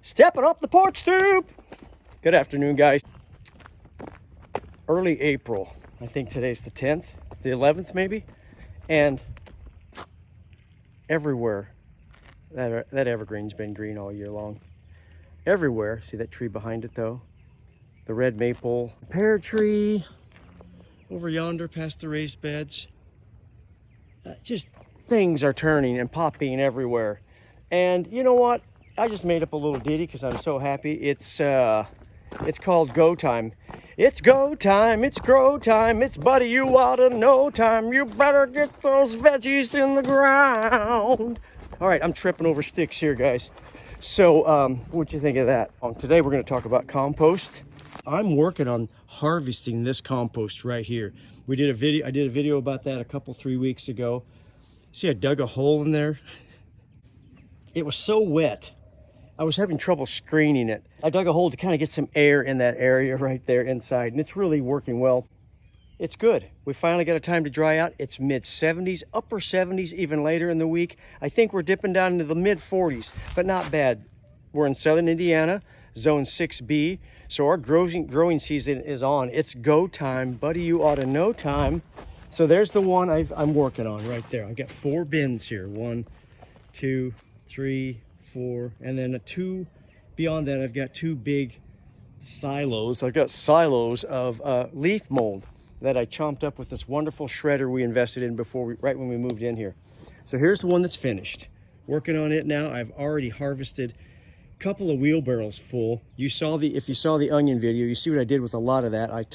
Stepping up the porch stoop. Good afternoon, guys. Early April. I think today's the 10th, the 11th maybe. And everywhere, that evergreen's been green all year long. Everywhere. See that tree behind it though? The red maple. Pear tree over yonder past the raised beds. Just things are turning and popping everywhere. And you know what? I just made up a little ditty because I'm so happy. It's called Go Time. It's go time, it's grow time, it's buddy you ought to know time. You better get those veggies in the ground. All right, I'm tripping over sticks here, guys. So what'd you think of that? Today we're gonna talk about compost. I'm working on harvesting this compost right here. I did a video about that 3 weeks ago. See, I dug a hole in there. It was so wet. I was having trouble screening it. I dug a hole to kind of get some air in that area right there inside, and it's really working well. It's good. We finally got a time to dry out. It's mid-70s, upper 70s, even later in the week. I think we're dipping down into the mid-40s, but not bad. We're in southern Indiana, zone 6B, so our growing season is on. It's go time, buddy, you ought to know time. So there's the one I'm working on right there. I've got 4 bins here. 1, 2, 3, 4, and then beyond that I've got 2 big silos. I've got silos of leaf mold that I chomped up with this wonderful shredder we invested in right when we moved in here. So here's the one that's finished. Working on it now. I've already harvested a couple of wheelbarrows full. If you saw the onion video, you see what I did with a lot of that. I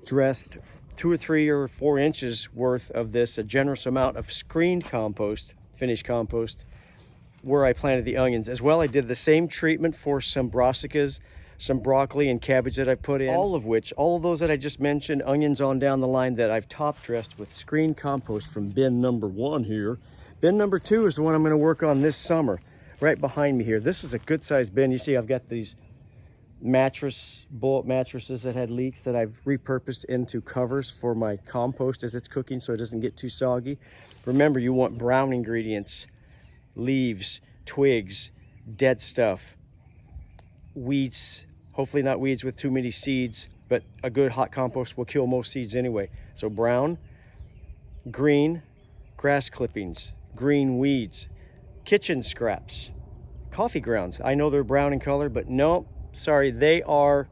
dressed 2 or 3 or 4 inches worth of this, a generous amount of screened compost, finished compost, where I planted the onions. As well, I did the same treatment for some brassicas, some broccoli and cabbage that I put in. All of those that I just mentioned, onions on down the line, that I've top dressed with screened compost from bin number 1 here. Bin number 2 is the one I'm gonna work on this summer, right behind me here. This is a good sized bin. You see I've got these bullet mattresses that had leaks that I've repurposed into covers for my compost as it's cooking so it doesn't get too soggy. Remember, you want brown ingredients. Leaves, twigs, dead stuff, weeds, hopefully not weeds with too many seeds, but a good hot compost will kill most seeds anyway. So brown, green, grass clippings, green weeds, kitchen scraps, coffee grounds. I know they're brown in color, but no, sorry, they are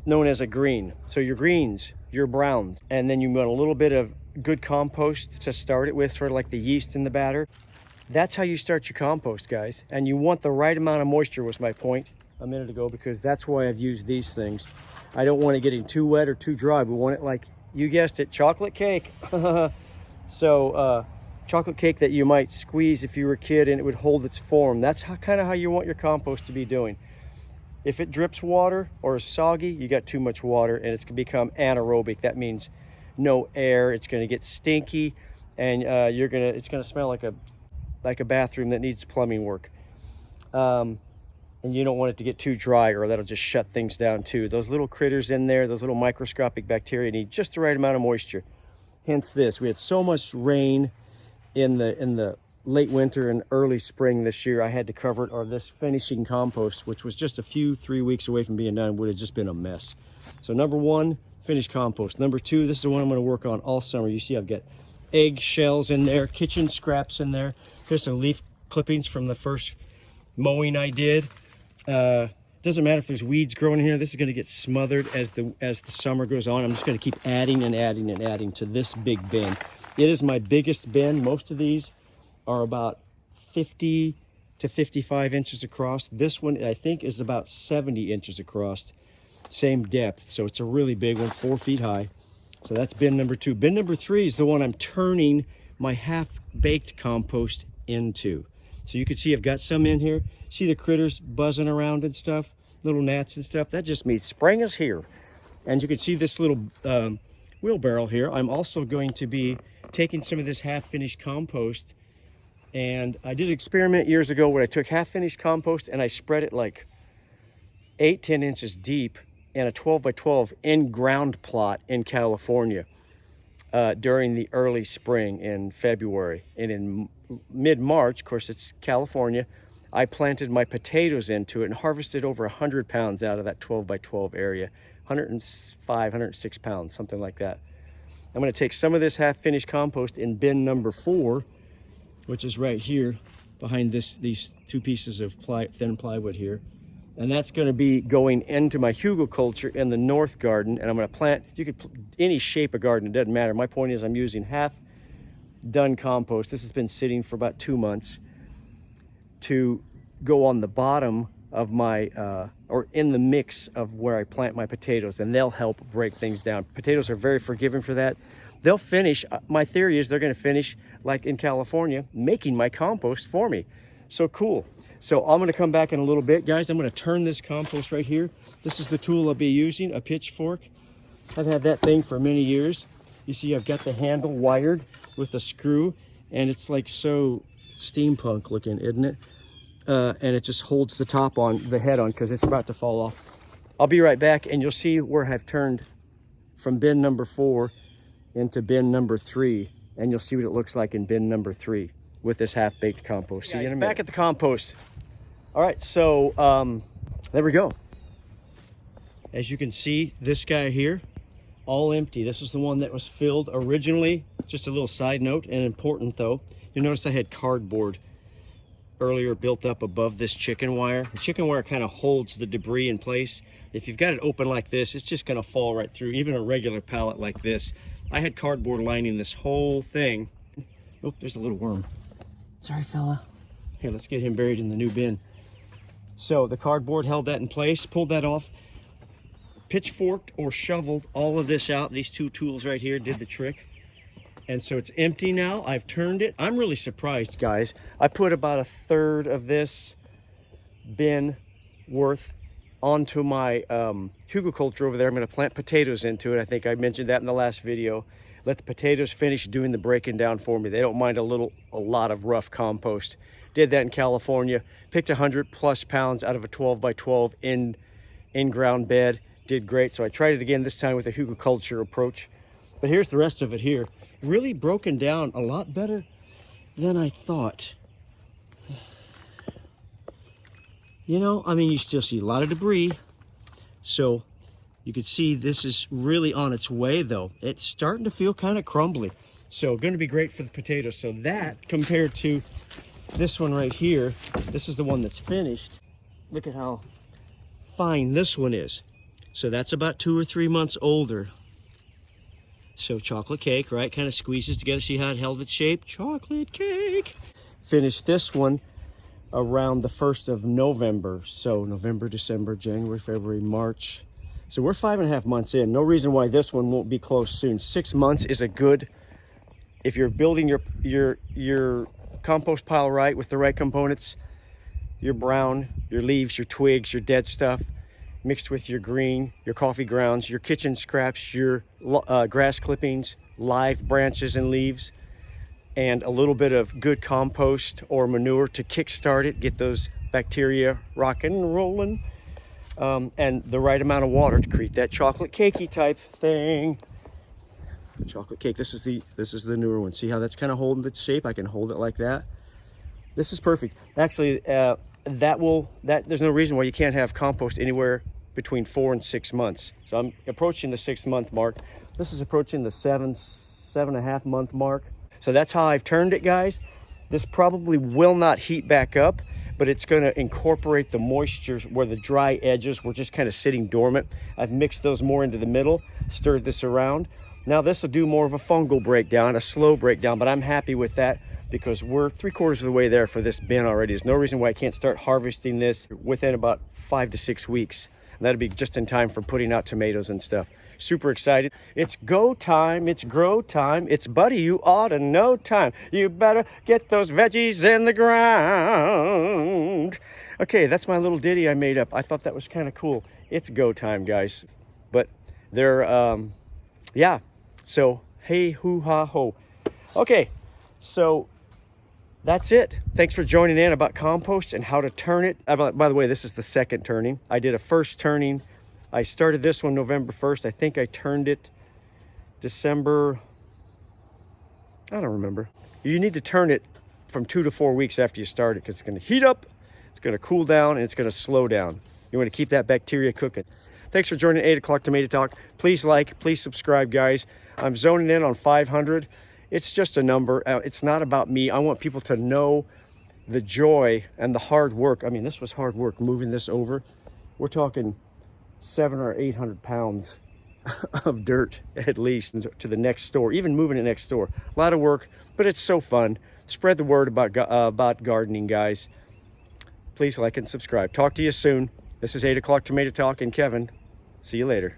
known as a green. So your greens, your browns, and then you want a little bit of good compost to start it with, sort of like the yeast in the batter. That's how you start your compost, guys. And you want the right amount of moisture, was my point a minute ago, because that's why I've used these things. I don't want it getting too wet or too dry. We want it, like you guessed it, chocolate cake. So chocolate cake that you might squeeze if you were a kid and it would hold its form. That's kind of how you want your compost to be doing. If it drips water or is soggy, you got too much water and it's gonna become anaerobic. That means no air. It's gonna get stinky, and it's gonna smell like a bathroom that needs plumbing work. And you don't want it to get too dry, or that'll just shut things down too. Those little critters in there, those little microscopic bacteria, need just the right amount of moisture. Hence this. We had so much rain in the late winter and early spring this year. I had to cover it, or this finishing compost, which was just 3 weeks away from being done, would have just been a mess. So number 1, finished compost. Number 2, this is the one I'm going to work on all summer. You see I've got egg shells in there, kitchen scraps in there. Here's some leaf clippings from the first mowing I did. Doesn't matter if there's weeds growing in here. This is going to get smothered as the summer goes on. I'm just going to keep adding and adding and adding to this big bin. It is my biggest bin. Most of these are about 50 to 55 inches across. This one, I think, is about 70 inches across. Same depth. So it's a really big one, 4 feet high. So that's bin number 2. Bin number 3 is the one I'm turning my half-baked compost into. So you can see I've got some in here. See the critters buzzing around and stuff, little gnats and stuff. That just means spring is here. And you can see this little wheelbarrow here. I'm also going to be taking some of this half-finished compost, and I did an experiment years ago where I took half-finished compost and I spread it like 8-10 inches deep in a 12 by 12 in-ground plot in California during the early spring in February. And in mid-March, of course it's California, I planted my potatoes into it and harvested over 100 pounds out of that 12 by 12 area. 105, 106 pounds, something like that. I'm going to take some of this half-finished compost in bin number 4, which is right here behind these 2 pieces of thin plywood here. And that's going to be going into my hugelkultur in the north garden. And I'm going to plant, you could any shape of garden, it doesn't matter. My point is I'm using half done compost. This has been sitting for about 2 months to go on the bottom of my, or in the mix of where I plant my potatoes, and they'll help break things down. Potatoes are very forgiving for that. They'll finish, my theory is they're going to finish, like in California, making my compost for me. So cool. So I'm going to come back in a little bit, guys. I'm going to turn this compost right here. This is the tool I'll be using, a pitchfork. I've had that thing for many years. You see, I've got the handle wired with a screw, and it's like so steampunk looking, isn't it? And it just holds the top on, the head on, because it's about to fall off. I'll be right back, and you'll see where I've turned from bin number 4 into bin number 3, and you'll see what it looks like in bin number 3 with this half-baked compost. See you in a minute. Back at the compost. All right, so there we go. As you can see, this guy here, all empty. This is the one that was filled originally. Just a little side note, and important though. You notice I had cardboard earlier built up above this chicken wire. The chicken wire kind of holds the debris in place. If you've got it open like this, it's just gonna fall right through, even a regular pallet like this. I had cardboard lining this whole thing. Oh, there's a little worm. Sorry, fella. Here, let's get him buried in the new bin. So the cardboard held that in place, pulled that off, pitchforked or shoveled all of this out. These 2 tools right here did the trick. And so it's empty now. I've turned it. I'm really surprised, guys. I put about a third of this bin worth onto my hugelkultur over there. I'm going to plant potatoes into it. I think I mentioned that in the last video. Let the potatoes finish doing the breaking down for me. They don't mind a lot of rough compost. Did that in California. Picked 100+ pounds out of a 12 by 12 in-ground bed. Did great. So I tried it again, this time with a hugelkultur approach. But here's the rest of it here. Really broken down a lot better than I thought. You know, I mean, you still see a lot of debris. So you can see this is really on its way though. It's starting to feel kind of crumbly. So going to be great for the potatoes. So that compared to this one right here, this is the one that's finished. Look at how fine this one is. So that's about 2 or 3 months older. So chocolate cake, right? Kind of squeezes together. See how it held its shape? Chocolate cake. Finished this one around the 1st of November. So November, December, January, February, March. So we're 5.5 months in. No reason why this one won't be close soon. 6 months is a good, if you're building your compost pile right with the right components, your brown, your leaves, your twigs, your dead stuff, mixed with your green, your coffee grounds, your kitchen scraps, your grass clippings, live branches and leaves, and a little bit of good compost or manure to kickstart it, get those bacteria rocking and rolling, and the right amount of water to create that chocolate cakey type thing. The chocolate cake, this is the newer one. See how that's kind of holding its shape? I can hold it like that. This is perfect. Actually, there's no reason why you can't have compost anywhere between 4 and 6 months. So I'm approaching the 6-month mark. This is approaching the 7.5 month mark. So that's how I've turned it, guys. This probably will not heat back up, but it's going to incorporate the moisture where the dry edges were just kind of sitting dormant. I've mixed those more into the middle, stirred this around. Now this will do more of a fungal breakdown, a slow breakdown, but I'm happy with that, because we're 3/4 of the way there for this bin already. There's no reason why I can't start harvesting this within about 5 to 6 weeks. And that'll be just in time for putting out tomatoes and stuff. Super excited. It's go time, it's grow time, it's buddy, you ought to know time. You better get those veggies in the ground. Okay, that's my little ditty I made up. I thought that was kind of cool. It's go time, guys. But they're, yeah. So, hey, hoo, ha, ho. Okay, so that's it. Thanks for joining in about compost and how to turn it. By the way, this is the second turning. I did a first turning. I started this one November 1st. I think I turned it December, I don't remember. You need to turn it from 2 to 4 weeks after you start it, because it's going to heat up. It's going to cool down and it's going to slow down. You want to keep that bacteria cooking. Thanks for joining 8 o'clock Tomato Talk. Please like, please subscribe, guys. I'm zoning in on 500. It's just a number. It's not about me. I want people to know the joy and the hard work. I mean, this was hard work moving this over. We're talking 700 or 800 pounds of dirt at least to the next store, even moving it next door. A lot of work, but it's so fun. Spread the word about gardening, guys. Please like and subscribe. Talk to you soon. This is 8 o'clock Tomato Talk and Kevin. See you later.